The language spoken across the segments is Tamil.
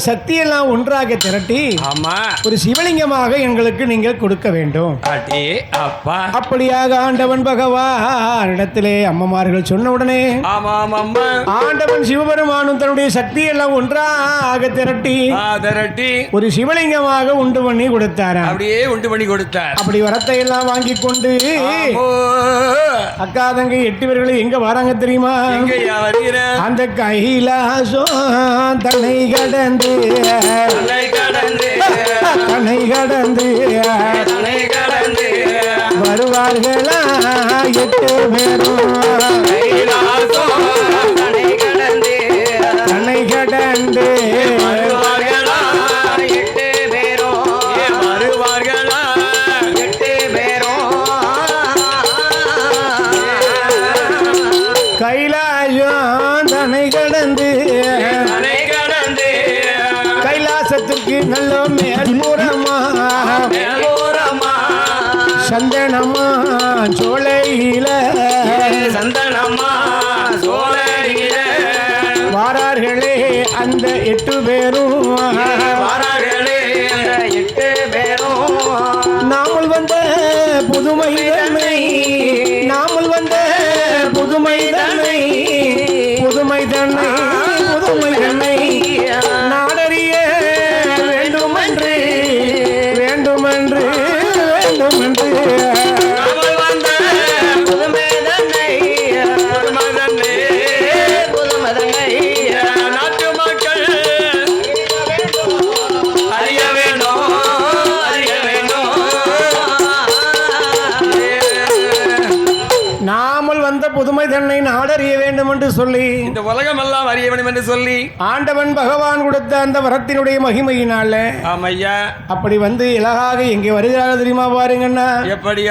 சக்தியெல்லாம் ஒன்றாக திரட்டி ஆமா ஒரு சிவலிங்கமாக எங்களுக்கு நீங்கள் கொடுக்க வேண்டும். அப்பா அப்படியாக ஆண்டவன் பகவான் இடத்திலே அம்மமார்கள் சொன்ன உடனே ஆண்டவன் சிவபெருமானும் தன்னுடைய சக்தியெல்லாம் ஒன்றாக திரட்டி ஒரு சிவலிங்கமாக உண்டு பண்ணி கொடுத்தார். அப்படியே உண்டு பண்ணி கொடுத்தார். அப்படி வரத்தை எல்லாம் வாங்கி கொண்டு அக்கா தங்கை 8 பேர்களும் எங்க வராங்க தெரியுமா? அந்த கைலாசம் தன்னை கடந்து வருவார்களா 8 பேரும் தன்னை கடந்து கைலாசம் தன்னை கடந்து கைலாசத்திற்கு நல்ல மேற்புறமா சந்தனமா சோலையில வாரார்களே அந்த 8 பேரும் நாமல் வந்த புதுமை தன்னை நாமல் வந்த புதுமை தன்னை புதுமை தன்னை புதுமை தன்னை நாடறிய வேண்டுமென்று வேண்டுமென்று வேண்டுமென்று புதுமை தன்னை நாடறிய வேண்டும் என்று சொல்லி இந்த உலகம் எல்லாம் அறிய வேண்டும் என்று சொல்லி ஆண்டவன் பகவான் கொடுத்த அந்த வரத்தினுடைய மகிமையினால ஆமையா அப்படி வந்து இலகாக எங்கே வருகிறார்கள் தெரியுமா? பாருங்கன்னா எப்படி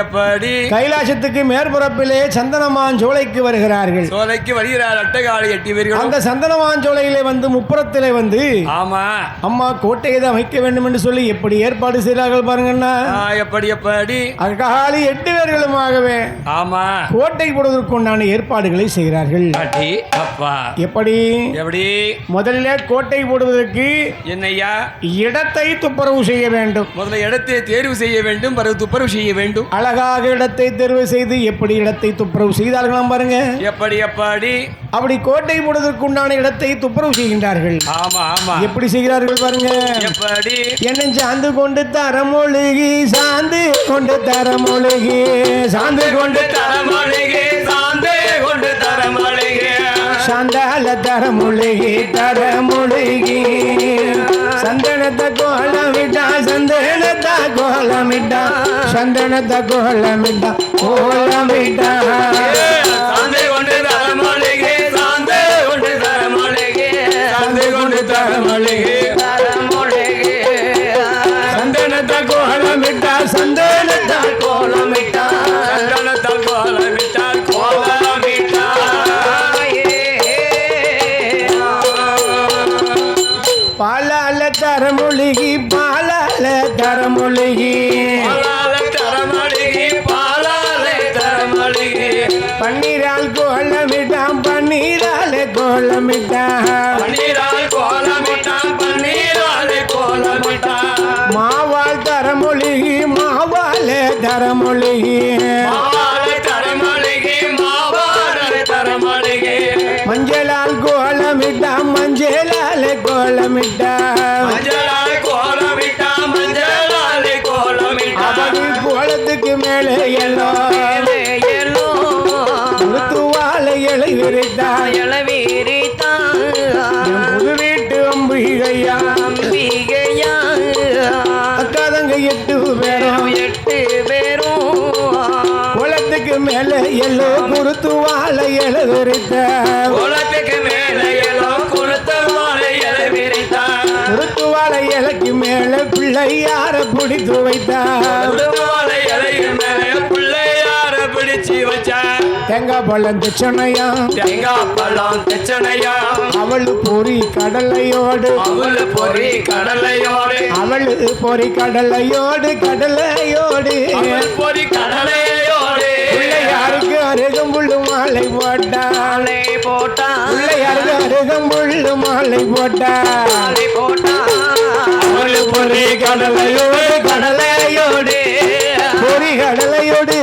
கைலாசத்துக்கு மேற்புறப்பிலே சந்தனமான் சோலைக்கு வருகிறார்கள். சோலைக்கு வருகிறார் அட்டகாளி 8 பேர்கள். அந்த சந்தனமான் சோலையிலே வந்து முப்புறத்திலே வந்து ஆமா அம்மா கோட்டையை அமைக்க வேண்டும் என்று சொல்லி எப்படி ஏற்பாடு செய்கிறார்கள் பாருங்கன்னா. எப்படி அட்டகாளி 8 பேர்களுமாகவே ஆமா கோட்டை போடுவதற்கு உண்டான ஏற்பாடுகளை செய்கிறார்கள். எப்படி முதலில் கோட்டை போடுவதற்கு என்னையா இடத்தை துப்புரவு செய்ய வேண்டும். முதல்ல இடத்தை தேர்வு செய்ய வேண்டும், பிறகு துப்புரவு செய்ய வேண்டும். அழகாக இடத்தை தேர்வு செய்து எப்படி இடத்தை துப்புரவு செய்தார்களாம் பாருங்க. எப்படி அப்படி கோட்டை போடுவதற்கு உண்டான இடத்தை துப்புரவு செய்கின்றார்கள். ஆமா ஆமா எப்படி செய்கிறார்கள் பாருங்க. எப்படி என்ன சாந்து கொண்டு தரமொழுகி சாந்து கொண்டு தரமொழுகி சாந்து கொண்டு தரமொழுகி சந்தால தரமுழுகி தரமுழுகி சந்தனத்தை கோலமிட்டா சந்தனத்தை கோலமிட்டா சந்தனத்தை கோலமிட்டா கோலமிட்டா சாந்தை கொண்டு தரமுழுகி சாந்தை கொண்டு தரமுழுகி சாந்தை கொண்டு தரமுழுகி தரமுழுகி சந்தனத்தை கோலமிட்டா சந்தனத்தை கோலமிட்டா சந்தனத்தை கோலமிட்டா பாலால தரமொழிகி பாலால தரமொழிகி பன்னீரால் கோலமிட்டாம் பன்னீரால கோலமிட்டாம் மாவால் தரமொழிகி மாவால தரமொழிகி மஞ்சளால் கோலமிட்டாம் மஞ்சளால கோலமிட்டாம் அப்படி கோலத்துக்கு மேலே எல்லோ முத்துவாலை இலை விரித்தான் புது வீட்டு அம்பிகையா அக்கா தங்க 8 பேரும் குளத்துக்கு மேல எல்லோ குருத்துவாலை இலை குருத்துவாலை இலைக்கு மேல பிள்ளையார பிடித்து வைத்தார். தேங்காய் பழம் தச்சனையா அவள் பொறி கடலையோடு கடலையோடு பிள்ளையாருக்கு அருகம்புள்ளு மாலை போட்டாள் பிள்ளையாருக்கு அருகம்புள்ளு மாலை போட்டாள் கடலையோடு கடலையோடு பொறி கடலையோடு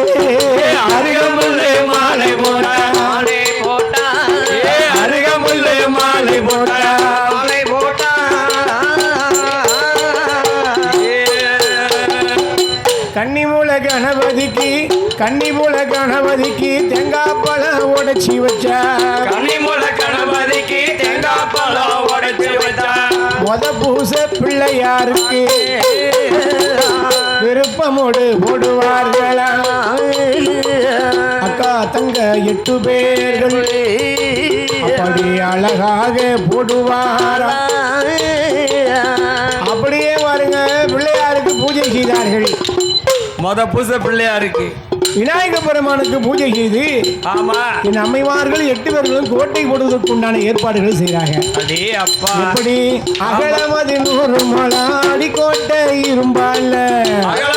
அருகமுள்ளே மாலை போட்டா மாலை போட்டா அருகமுள்ளே மாலை போட்டா மாலை போட்டா கன்னிமூல கணபதிக்கு தேங்காய் பழம் உடைச்சி வச்சா கனிமுல கணபதிக்கு தேங்காய் பழம் உடைச்சு வச்சா மொத பூச பிள்ளையாருக்கு விருப்பமோடு போடுவார்களா அக்கா தங்க 8 பேர்கள் அப்படி அழகாக போடுவாரா அப்படியே பாருங்க பிள்ளையாருக்கு பூஜை செய்தார்கள் மொத பூச பிள்ளையாருக்கு விநாயக பெருமானுக்கு பூஜை செய்து ஆமா என் அம்மைமார்கள் 8 பேர்களும் கோட்டை போடுவதற்கு உண்டான ஏற்பாடுகள் செய்கிறாங்க அடே அப்பா எப்படி அகலமதி 100 மலாடி கோட்டை இரும்பால அகல